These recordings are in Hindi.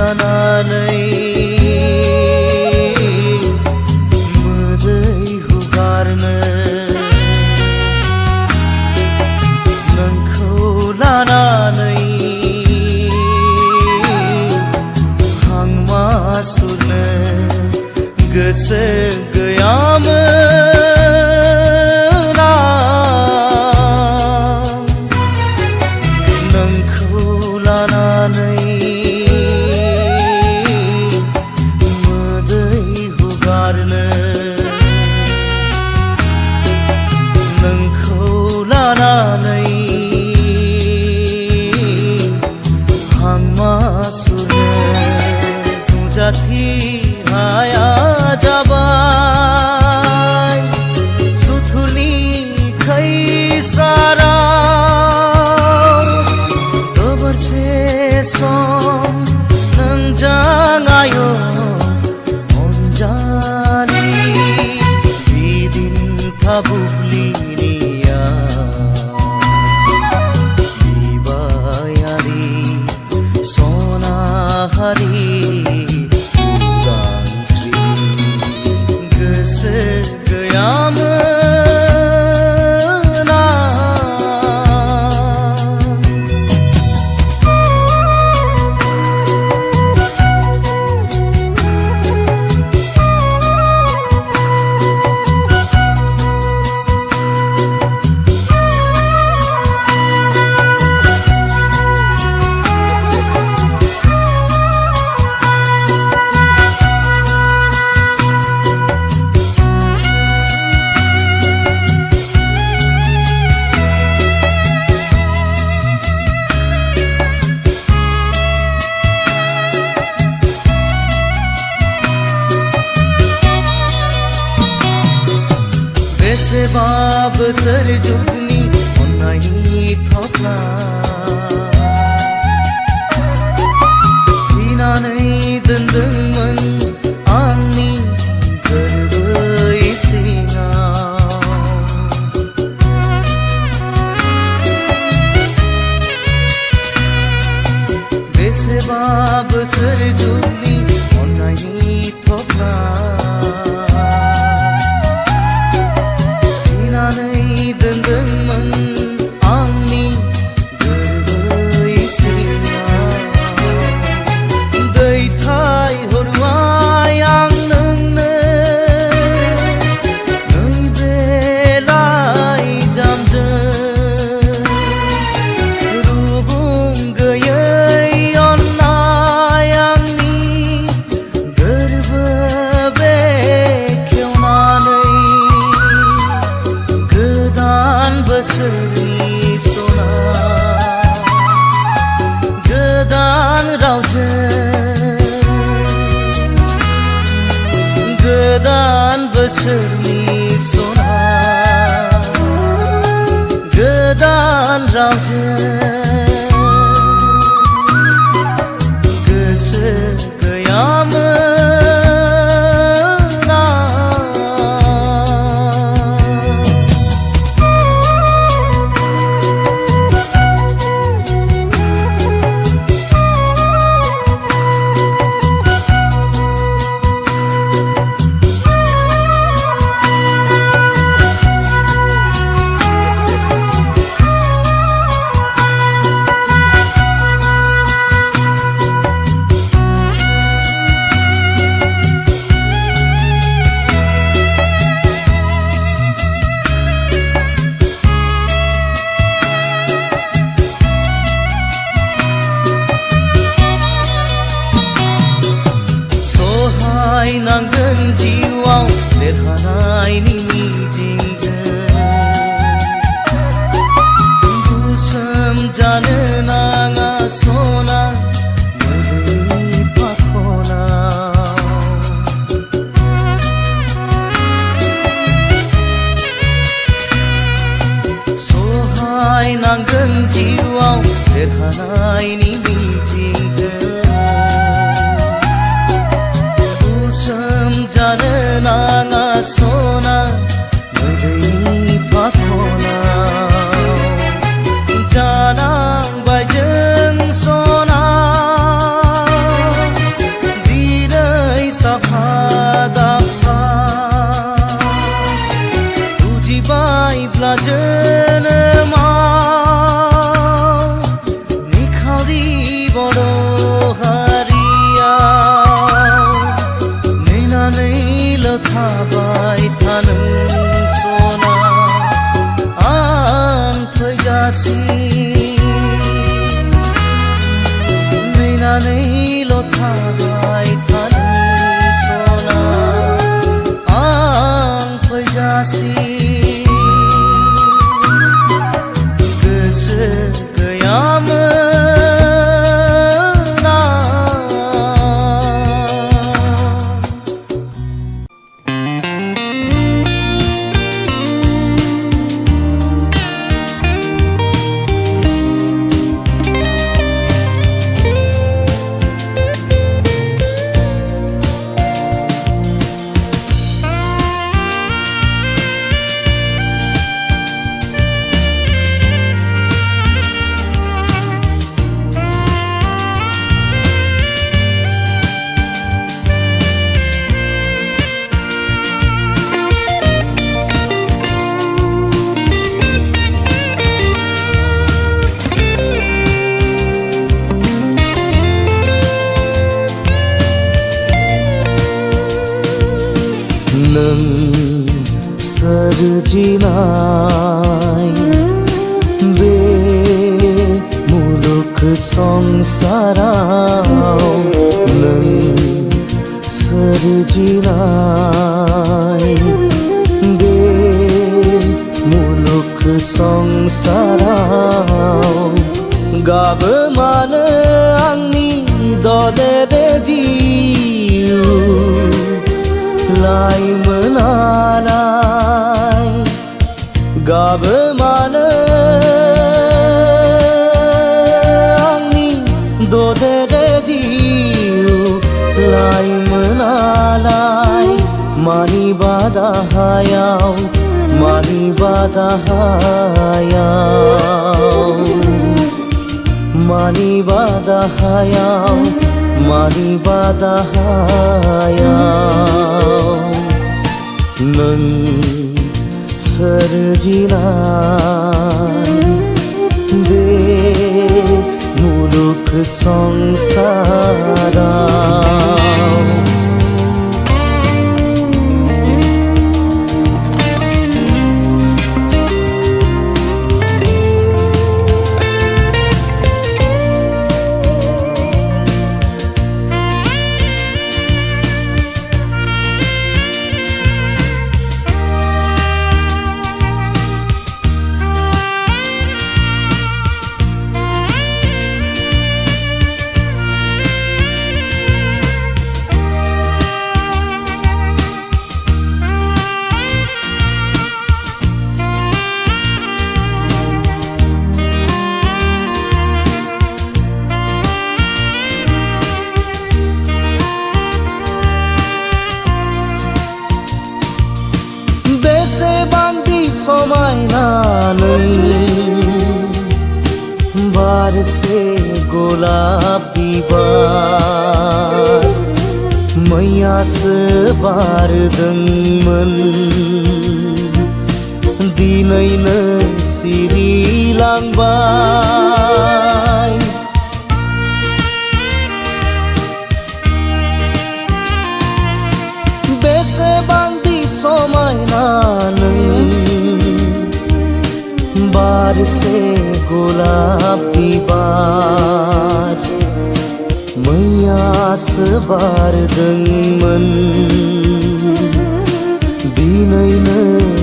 लानानै मोदै हुगारनो नोंखौ लानानै हां मासुरनो गोसो गैयामोन आं नोंखौ लानानै मोदै हुगारनो नोंखौ लानानै हां मासुरनो नुजाथि हाया जाबाय सुथुरनि खैसाराव दबरसे सम नोंजों आयो अनजालि बिदिन्था बुब्लिनिया बिबायारि सनाहारि गोसो गैयामोन बेसेबा बोसोर जुगनि अननायनि थफ्ला थिनानै दोनदोंमोन आंनि गोरबो सिङाव बेसेबा बोसोर जुगनि अननायनि थफ्ला दोनदोंमोन आंनि गोरबै सिङाव दैथायहरबाय आं नोंनो नैबे लाइजामजों रुगुं गैयै अननाय आंनि गोरबो बेखेवनानै गोदान बोसोरनि सना गोदान रावजों गोदान बोसोरनि सना गोदान रावजों गोसो गैयामोन नांगोन जिउआव देरहानायनि मिजिंजों गुसोम जानो नाङा सना मोदैनि फाखनाव सहाय नांगोन जिउआव देरहानायनि मिजिंजों जानो नाङा सना मोदैनि फाखनाव जानांबाय जों सना फैनानैल' थाबाय थादों सना आं फैजासि गोसो गैयामोन सोरजिनाय बे मुलुग संसाराव नों सोरजिनाय बे मुलुग संसाराव गाबो मानो आंनि ददेरे जिउ लाइमोनालाय गाबो मानो आंनि ददेरे जिउ लाइमोनालाय मानिबा दाहायाव मानिबा दाहायाव मानिबा दाहायाव मानिबा दाहायाव नों सोरजिनाय बे मुलुग संसाराव समायना नों बारसे गलाप बिबार मैयासो बारदोंमोन दिनैनो सिरिलांबाय बेसेबांदि समायना नों बारसे गलाप बिबार मैयासो बारदोंमोन दिनैनो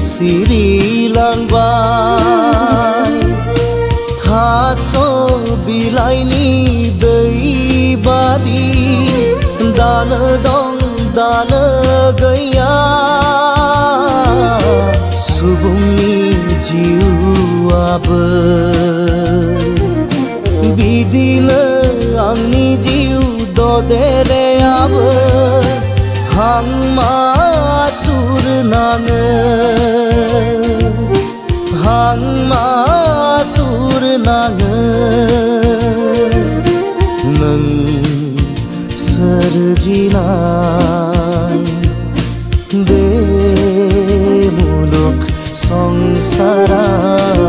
सिरिलांबाय थास' बिलाइनि दै बादि दानो दं दानो गैया सुबुंनि जिउआबो बिदिनो आंनि जिउ ददेरेआबो हां मासुर नाङो हां मासुर नाङो नों सोरजिनाय बे मुलुग संसाराव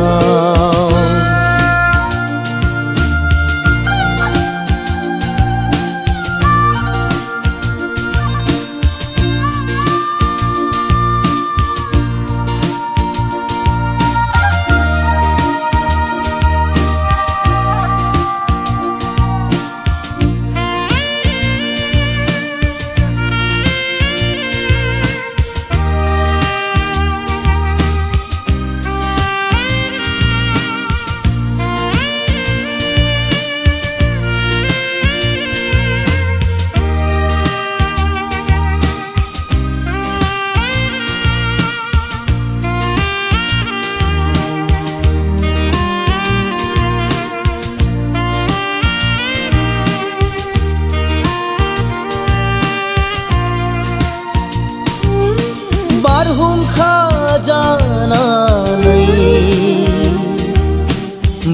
जानानै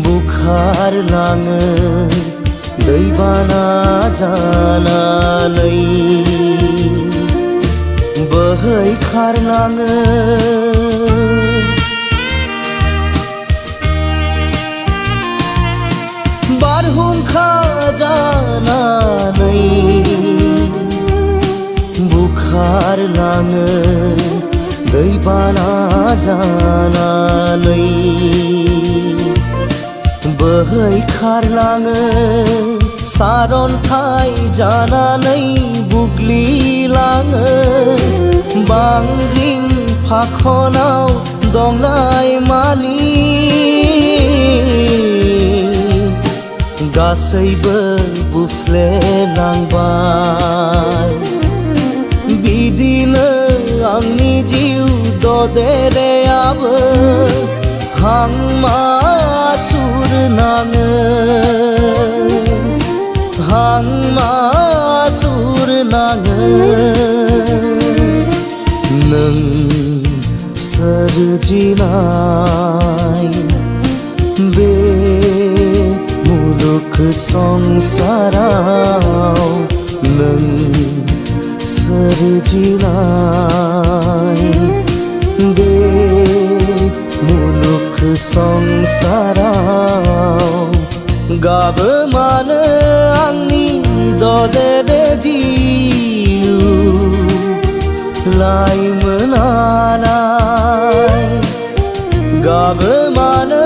बुखारलाङो दैबाना जानानै बोहैखारलाङो बारहुंखा जानानै बुखारलाङो दैबाना जानानै बोहैखारलाङो सारन्थाइ जानानै बुग्लिलाङो बांग्रिं फाखनाव दंनाय मानि गासैबो बुफ्लेलांबाय बिदिनो आंनि जिउ ददेरेयाबो हां मासुर नाङो हां मासुर नाङो नों सोरजिनाय बे मुलुग संसाराव नों सोरजिनाय बे मुलुग संसाराव गाबो मानो आंनि ददेरे जिउ लाइमोनालाय गाबो मानो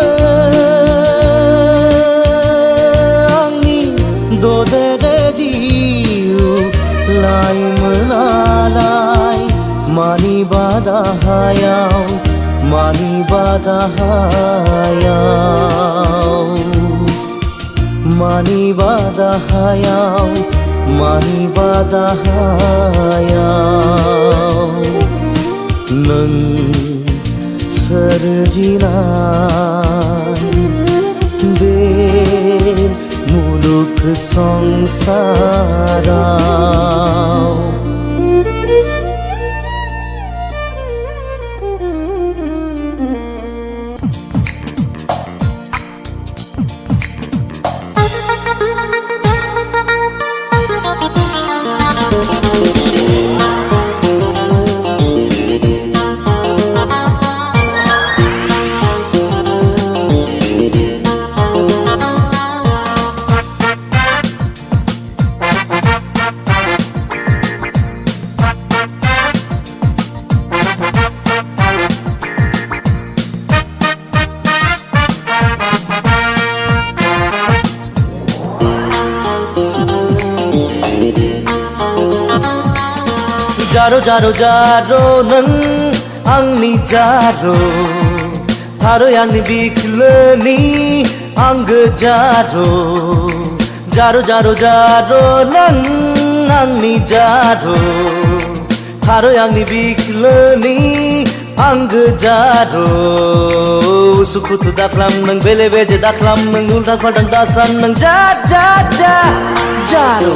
आंनि ददेरे जिउ लाइमोनालाय मानिबा दाहायाव मानिबा दाहायाव मानिबा दाहायाव मानिबा दाहायाव नों सोरजिनाय बे मुलुग संसाराव जारो जारो जारो नों आंनि जारो थारो आंनि बिखलोनि आंगो जारो जारो जारो जारो नों आंनि जारो थारो आंनि बिखलोनि आंगो जारो उसुखुथु दाख्लाम नों बेले बेजे दाख्लाम नों उल्था फाल्थां दासान नों जा जा जा जारो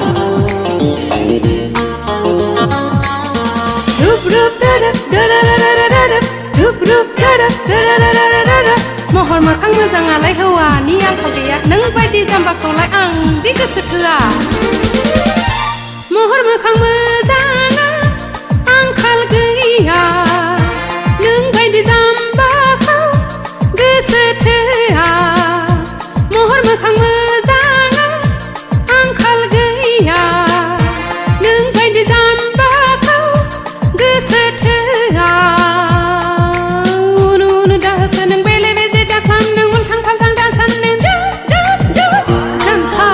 महर मोखां मोजाङालाय हौवानि आंखाल गैया नों बायदि जाम्बाखौलाय आं दि गोसो थोआ महर मोखां मोजाङा आंखाल गैया नों बायदि जाम्बाखौ गोसो थोआ महर मोखां मोजाङा आंखाल गैया नों बायदि जाम्बाखौ गोसो थोआ उन उन दासान नों बेले बेजे दाख्लाम नों उल्थां फाल्थां दासान नों जा जा जा जाम्फा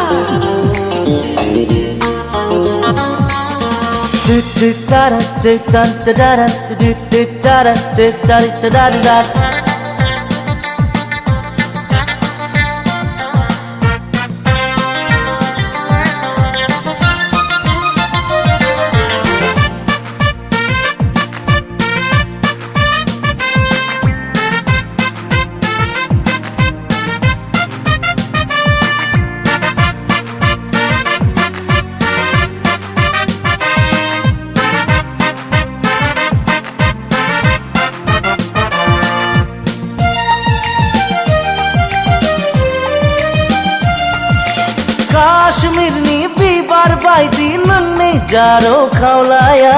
बारबायदि नोंनि जारो खावलाया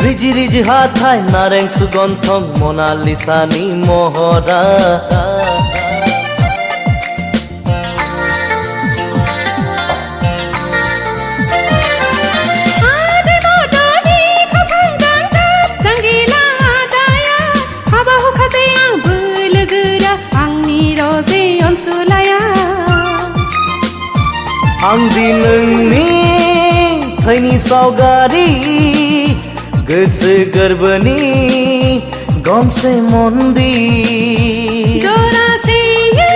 रिजि रिजि हाथाय नारें सुगन्धं मनालिसानि महरा आंदि नोंनि थैनि सावगारि गोसो गोरबोनि गंसे मन्दिर जरासेयै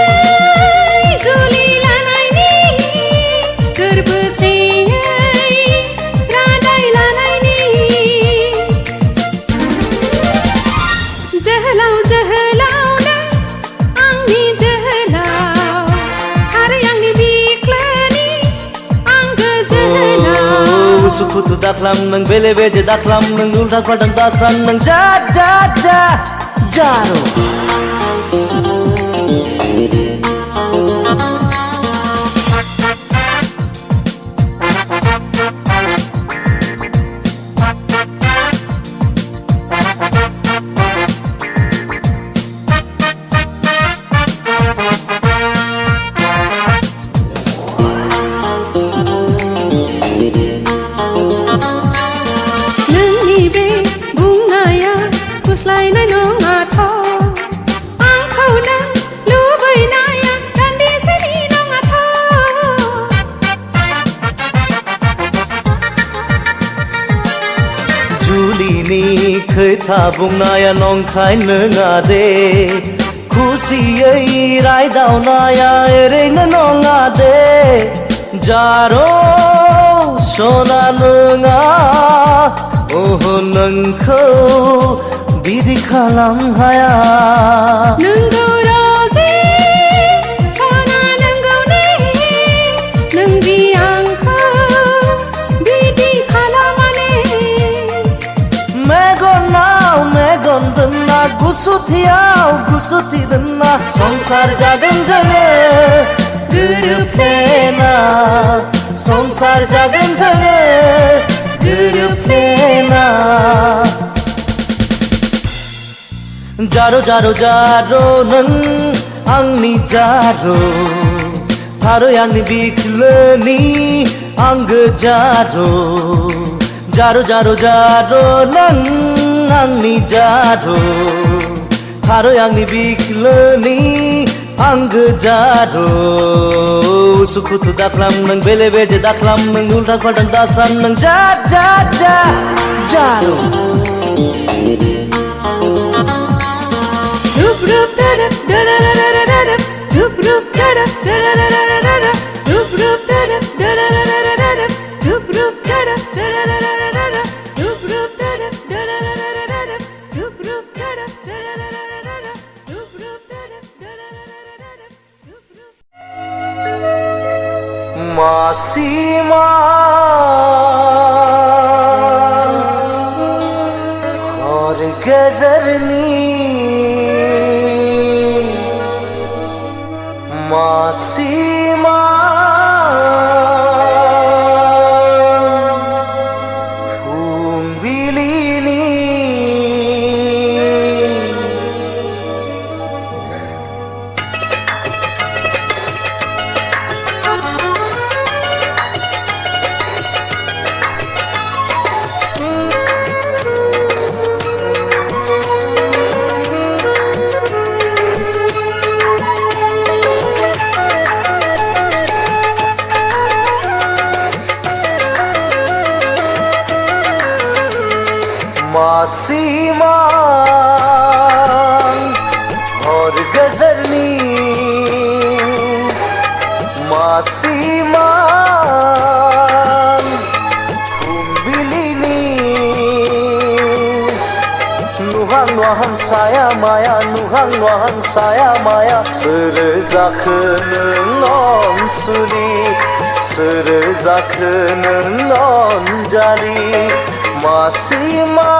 जुलि लानायनि गोरबोसेयै रादाय लानायनि जोहोलाव जोहोलावनो आंनि जोहोलाव आरो आंनि बिख्लोनि आंगो जोहोलाव उसुखुथु दाख्लाम नों बेले बेजे दाख्लाम नों उल्था फाल्थां दासान नों जा जा जा जारो खोथा बुंनाया नंखाय नङा दे खुसियै रायदावनाया ओरैनो नङा दे जारो सना नङा ओह नोंखौ बिदि खालाम हाया नोंगौ रजे सना नोंगौ ने नोंदि आंखौ बिदि खालामाने मेगन दोनना गुसुथियाव गुसुथि दोनना संसार जागोन जोङो गोरोबफ्लेना संसार जागोन जोङो गोरोबफ्लेना जारो जारो जारो नों आंनि जारो थारै आंनि बिख्लोनि आंगो जारो जारो जारो जारो नों आंनि जारो थारै आंनि बिख्लोनि आंगो जारो उसुखुथु दाख्लाम नों बेले बेजे दाख्लाम नों उल्था फाल्थां दासान नों जा जा जा जारो रुप रुप दादा दादा दादा दादा रुप रुप दादा दादा दादा दादा रुप रुप दादा दादा दादा दादा रुप रुप दादा दादा दादा दादा रुप रुप दादा दादा दादा दादा रुप रुप दादा दादा दादा दादा रुप रुप दादा दादा दादा दादा रुप रुप मासीमा और गजरनी मासीमा फुंबिलिनि मासीमा और गजरनी मासीमा फुंबिलिनि नुहां नुहां साया माया नुहां नुहां साया माया सोर जाखो नों अनसुलि सोर जाखो नों Anjali मासीमा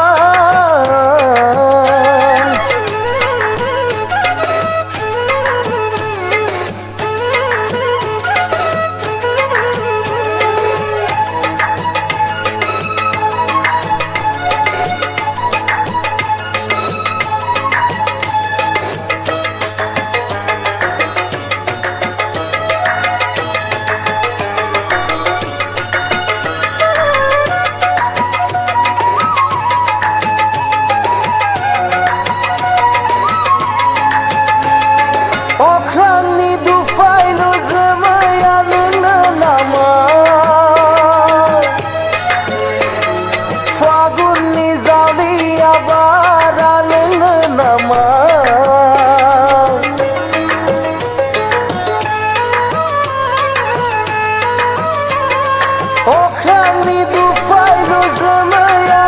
ni dufai rozmaya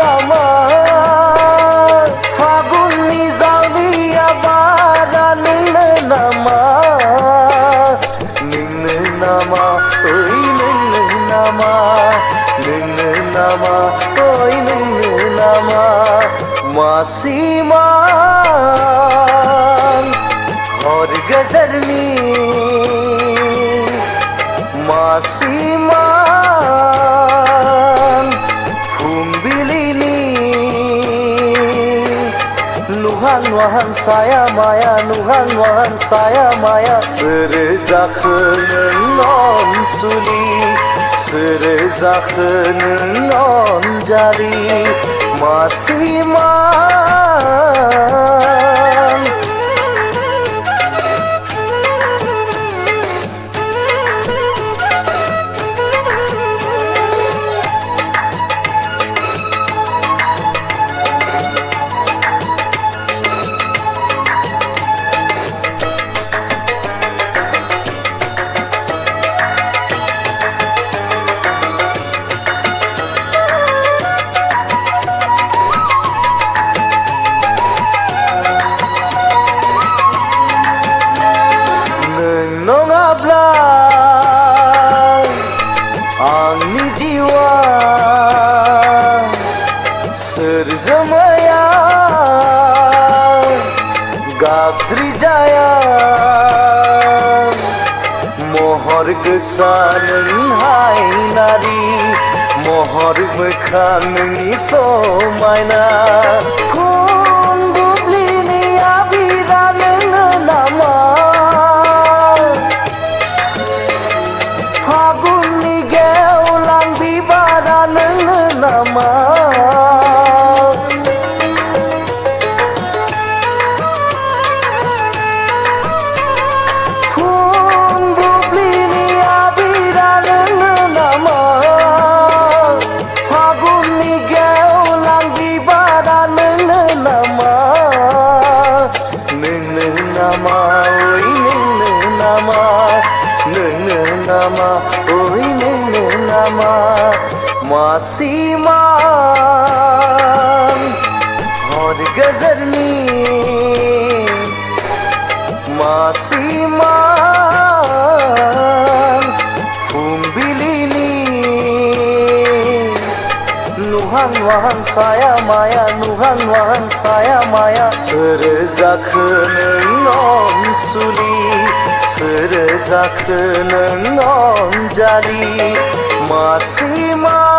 nama fagun ni zawiya bara nama oi nama oi nama masiman और गजरनी masiman fumbilini nuhan saya maya nuhan saya maya sırrı non suli sırrı non jari masiman Angni jiwa serzemaya gabzri jaya mohor gesan hai nari mohor mekhan ni somaina kun dublini abiran nama nama kun dublini abiran nama fagun ni geulang bibaran nama nama oi nama oi nama masiman और गजरनी masiman fumbilini nuhan saya maya sırrı suli sırrı non jari masiman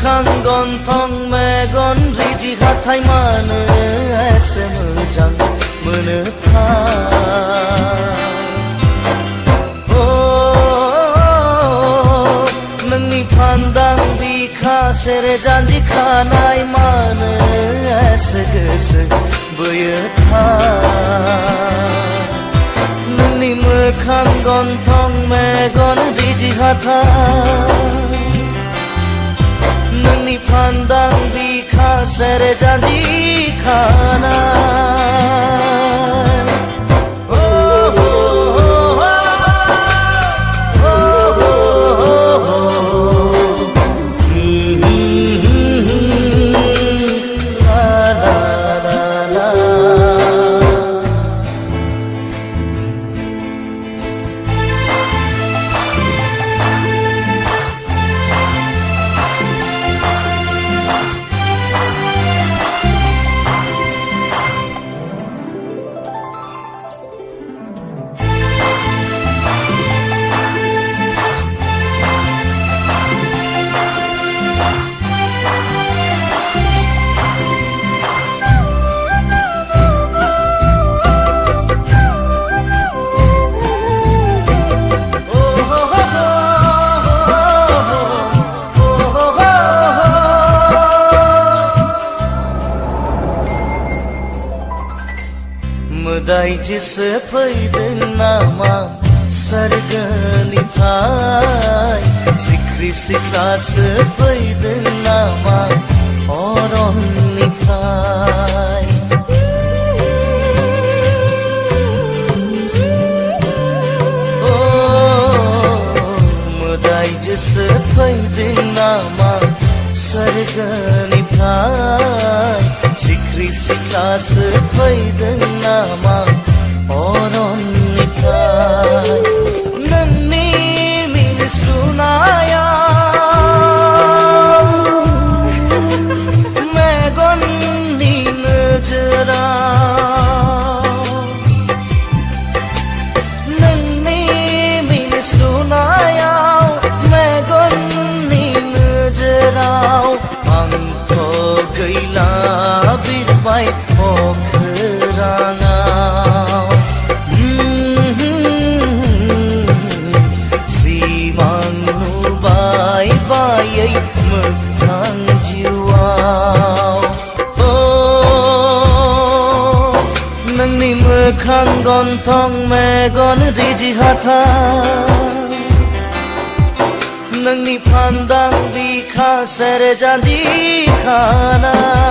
khang thong me gon riji hathai mane ese mujang mene tha oh nang ni pandang सेरे जानजि खानाय मानो एसे गोसो बोयो नोंनि मोखां गन्थं मेगन रिजि हाथाय नोंनि फान्दां बिखा सेरे जानजि खानाय मोदाय जिसे फैदों नामा सोरगोनिफ्राय सिख्रि सिख्लासो फैदों नामा अरननिफ्राय मोदाय जिसे फैदों नामा सोरगोनिफ्राय सिख्रि सिख्लासो फैदों नामा अरननिफ्राय नोंनि मिनिस्लुनायाव मेगननि नोजोराव नोंनि मिनिस्लुनायाव मेगननि नोजोराव आंथ' गैला बिरबाय अखोराङाव सिमां नुबाय बायै मोगथां जिउआव नोंनि मोखां गन्थं मेगन रिजि हाथाय नोंनि फान्दां बिखा सेरे जानजि खानाय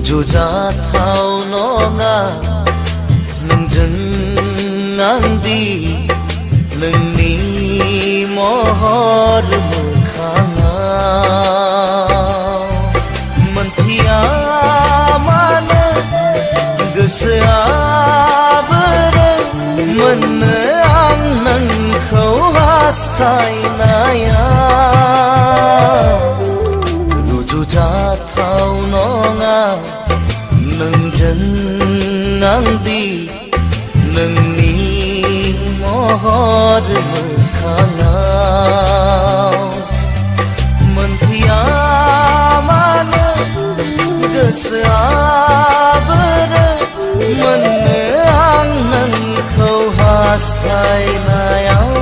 रुजुजाथाव नङा नोंजों आंदि नोंनि महर मोखाङाव मोनथिया मानो गोसोआ बोरो मोननो आं नोंखौ हास्थायनाया रुजुजाथाव नङा नोंजों आंदि नोंनि महर मोखाङाव मोनथिया मानो गोसोआ बोरो मोननो आं नोंखौ हास्थायनायाव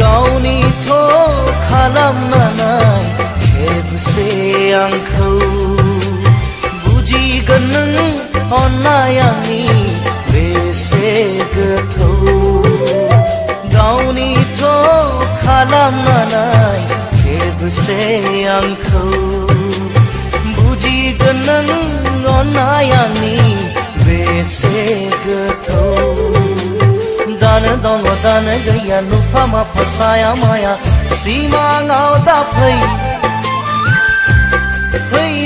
गावनिथ' खालामनानै खेबसे आंखौ बुजिगोन नों अननाय आंनि बेसे गोथौ गावनिथ' खालामनानै खेबसे आंखौ बुजिगोन नों अननाय आंनि बेसे गोथौ दानो दङ दानो गैया नुफा माफा साया माया सिमाङाव दा फै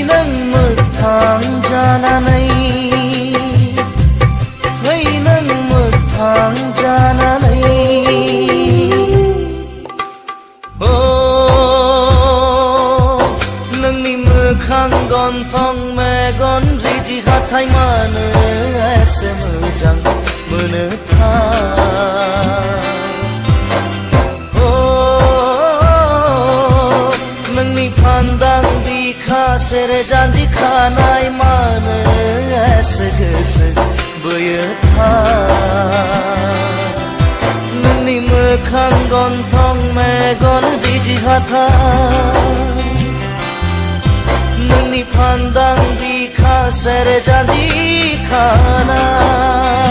नों मोगथां जानानै फै नों मानो एसे मोजां मोनो नोंनि फान्दां बिखा सेरे जानजि खानाय मानो एसे गोसो बोयो नोंनि मोखां गन्थं मेगन बिजि हाथाय नोंनि फान्दां बिखा सेरे जानजि खानाय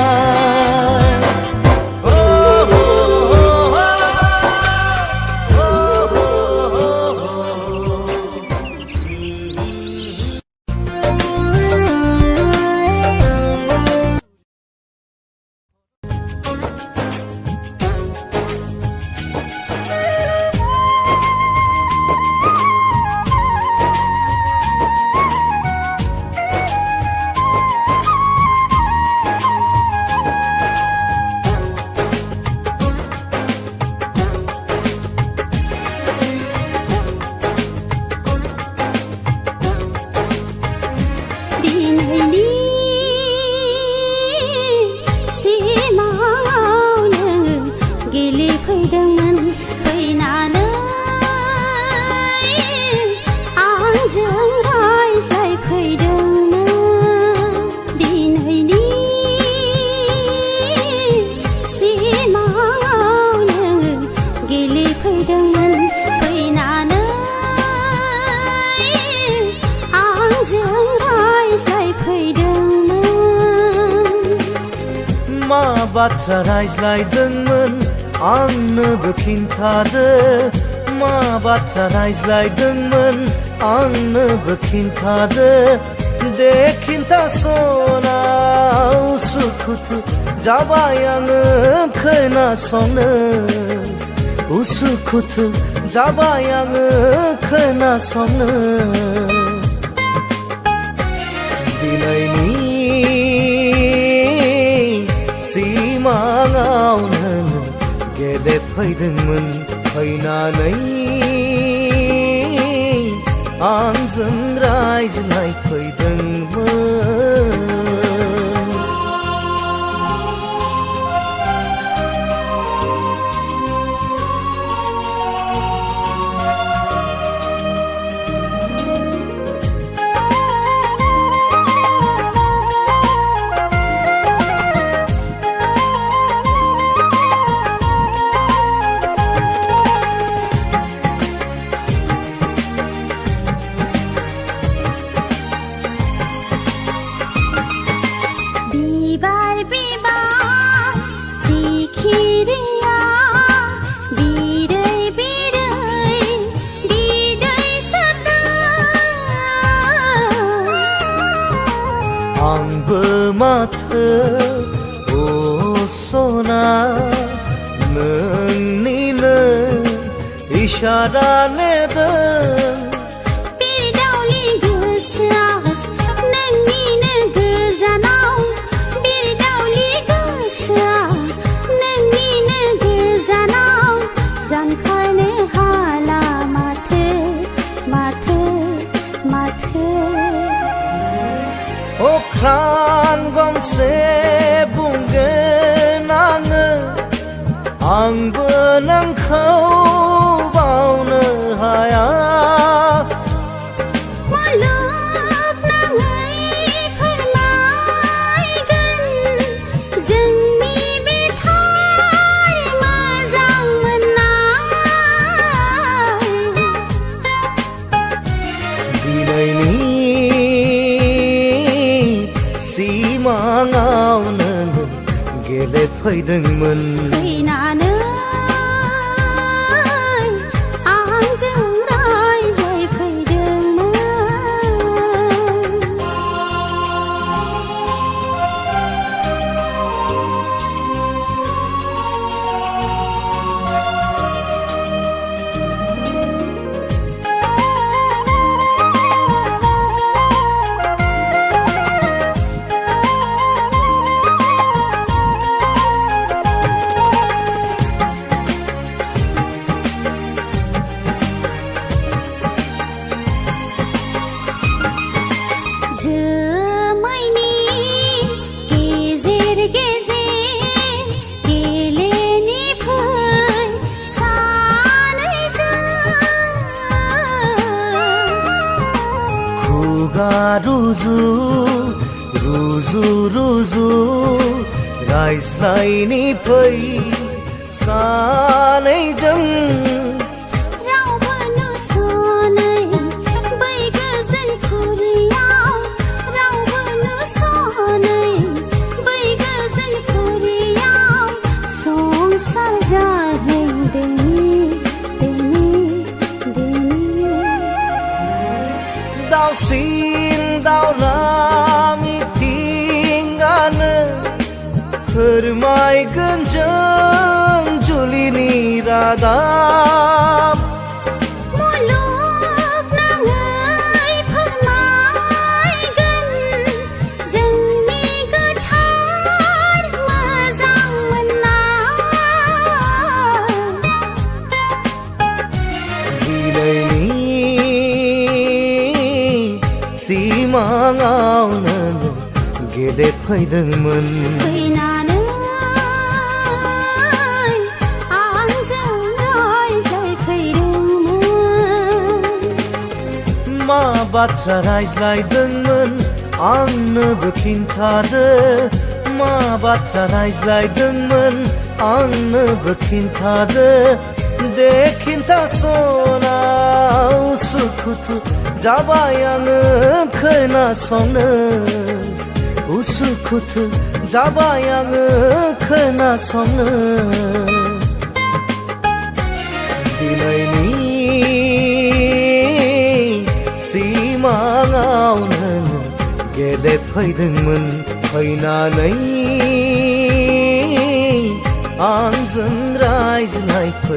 बाथ्रा रायज्लायदोंमोन आंनोबो खिन्थादो मा बाथ्रा रायज्लायदोंमोन आंनोबो खिन्थादो दे खिन्थासना उसुखुथु जाबाय आङो खोनासंनो उसुखुथु जाबाय आङो खोनासंनो दिनैनि सिमाङाव नों गेलेफैदोंमोन फैनानै आंजों रायज्लायफैदोंमोन माथो ओ सना नोंनिनो इशारा नेदों बिरदावलि गोसोआ नोंनिनो गोजानाव बिरदावलि गोसोआ नोंनिनो गोजानाव जानखारनो हाला माथो माथो माथो अख्रां गंसे बुंगोन आंबो नोंखौ बावनो हाया मुलुगनाङै फोरमायगोन जोंनि बे थार मोजां मोननाय दिनैनि सिमाङाव नों गेलेफैदोंमोन फैनानै आंजों रायज्लायफैदोंमोन रुजु रुजु रुजु रायज्लायनि फै सानैजों रावबो नुसनै बै गोजोन फुरियाव रावबो नुसनै बै गोजोन फुरियाव संसार जाहैदों दावसिन दावला मिथिंगानो फोरमायगोन जों जुलिनि रादाब मुलुगनाङै फोरमायगोन जोंनि गोथार मोजां मोननाय सिमाङाव नों गेलेफैदोंमोन फैनानै आंजों रायज्लायफैदोंमोन मा बाथ्रा रायज्लायदोंमोन आंनोबो खिन्थादो मा बाथ्रा रायज्लायदोंमोन आंनोबो खिन्थादो दे खिन्थासना उसुखुथु जाबाय आङो खोनासंनो उसुखुथु जाबाय आङो खोनासंनो दिनैनि सिमाङाव नों गेलेफैदोंमोन फैनानै आंजों रायज्लायफैदोंमोन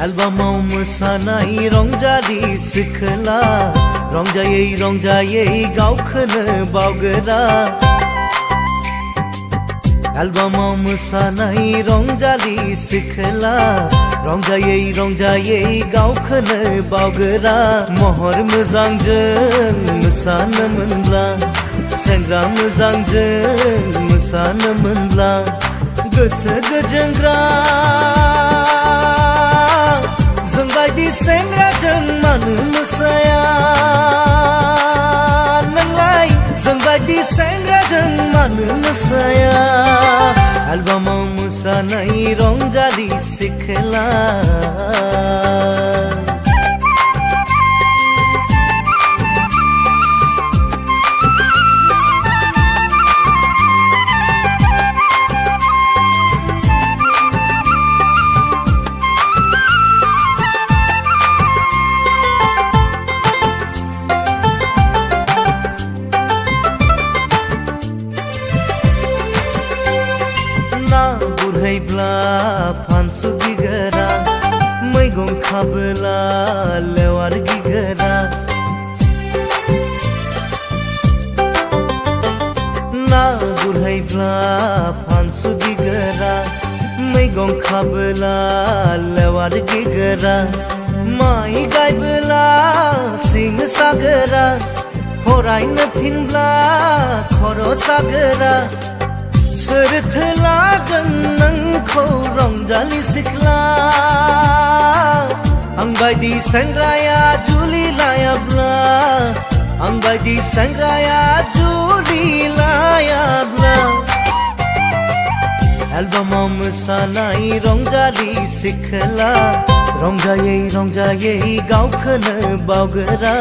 एलबामाव मोसानाय रंजालि सिखोला रंजायै रंजायै गावखौनो बावगोरा एलबामाव मोसानाय रंजालि सिखोला रंजायै रंजायै गावखौनो बावगोरा महर मोजांजों मोसानो मोनब्ला सेंग्रा मोजांजों मोसानो मोनब्ला गोसो गोजोनग्रा जोंबायदि सेंग्राजों मानो मोसाया नोंलाय जोंबायदि सेंग्राजों मानो मोसाया एलबामाव मोसानाय रंजालि सिखोला फानसु गिगोरा मैगं खाबोला लेवार गिगोरा ना गुरहैब्ला फानसु गिगोरा मैगं खाबोला लेवार गिगोरा माइ गायबोला सिं सागोरा फरायनो थिनब्ला खर' सागोरा सोरथो लागोन नोंखौ रंजालि सिख्ला आंबायदि सेंग्राया जुलि लायाब्ला आंबायदि सेंग्राया जुलि लायाब्ला एलबामाव मोसानाय रंजालि सिख्ला रंजायै रंजायै गावखौनो बावगोरा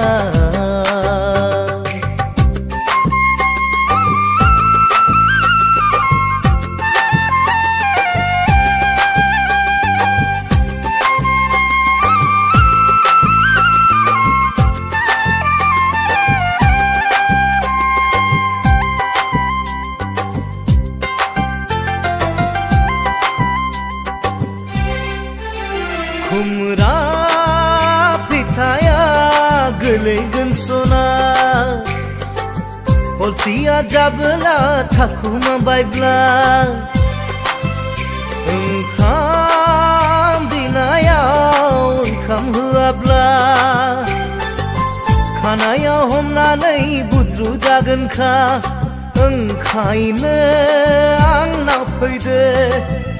अलसिया जाबोला थाखुमा बायब्ला ओंखाम बिनायाव ओंखाम होआब्ला खानायाव हमनानै बुद्रु जागोनखा ओंखायनो आंनाव फैदो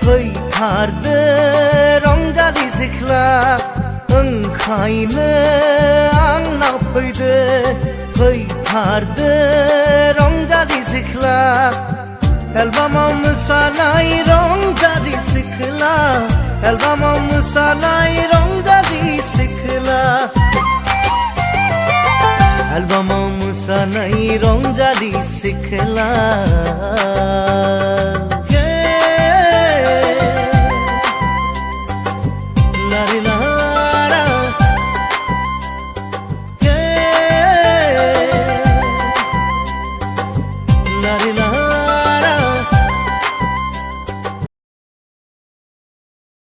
फैथारदो रंजालि सिख्ला ओंखायनो आंनाव फैदो फैथारदो रंजालि सिख्ला एलबामाव मोसानाय रंजालि सिख्ला एलबामाव मोसानाय रंजालि सिख्ला एलबामाव मोसानाय रंजालि सिख्ला